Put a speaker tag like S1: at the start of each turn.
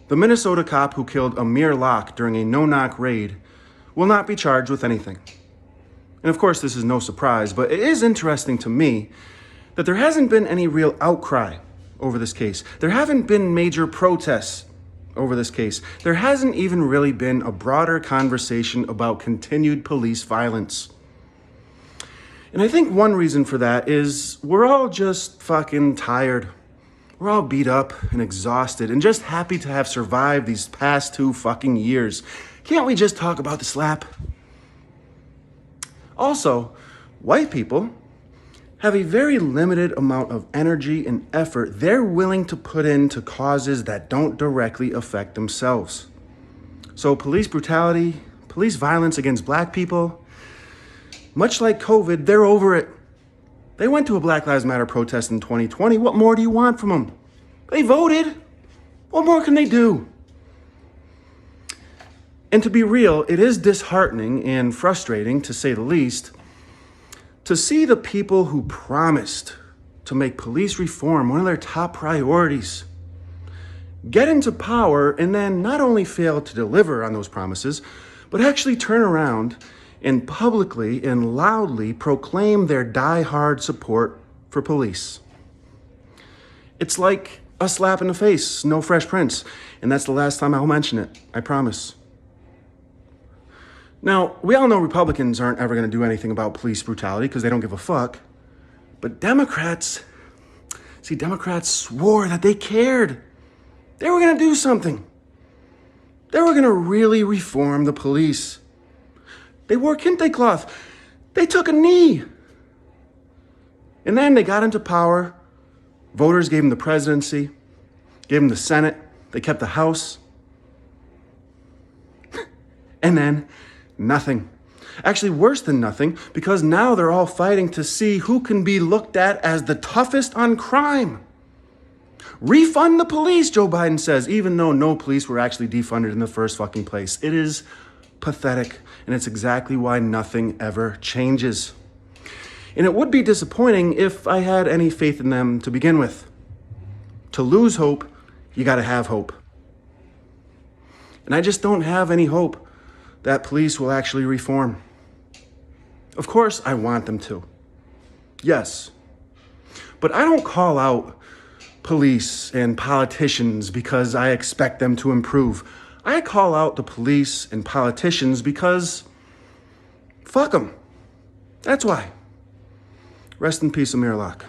S1: The Minnesota cop who killed Amir Locke during a no-knock raid will not be charged with anything. And of course, this is no surprise, but it is interesting to me that there hasn't been any real outcry over this case. There haven't been major protests over this case. There hasn't even really been a broader conversation about continued police violence. And I think one reason for that is we're all just fucking tired. We're all beat up and exhausted and just happy to have survived these past 2 fucking years. Can't we just talk about the slap? Also, white people have a very limited amount of energy and effort they're willing to put into causes that don't directly affect themselves. So police brutality, police violence against black people, much like COVID, they're over it. They went to a Black Lives Matter protest in 2020. What more do you want from them? They voted. What more can they do? And to be real, it is disheartening and frustrating, to say the least, to see the people who promised to make police reform one of their top priorities get into power and then not only fail to deliver on those promises, but actually turn around and publicly and loudly proclaim their die-hard support for police. It's like a slap in the face, no Fresh Prince, and that's the last time I'll mention it, I promise. Now, we all know Republicans aren't ever going to do anything about police brutality because they don't give a fuck. But Democrats swore that they cared. They were going to do something. They were going to really reform the police. They wore kente cloth. They took a knee. And then they got into power. Voters gave them the presidency, gave them the Senate. They kept the House. And then nothing. Actually, worse than nothing, because now they're all fighting to see who can be looked at as the toughest on crime. Refund the police, Joe Biden says, even though no police were actually defunded in the first fucking place. It is pathetic, and it's exactly why nothing ever changes. And it would be disappointing if I had any faith in them to begin with. To lose hope, you gotta have hope. And I just don't have any hope that police will actually reform. Of course, I want them to. Yes. But I don't call out police and politicians because I expect them to improve. I call out the police and politicians because fuck them. That's why. Rest in peace, Amir Locke.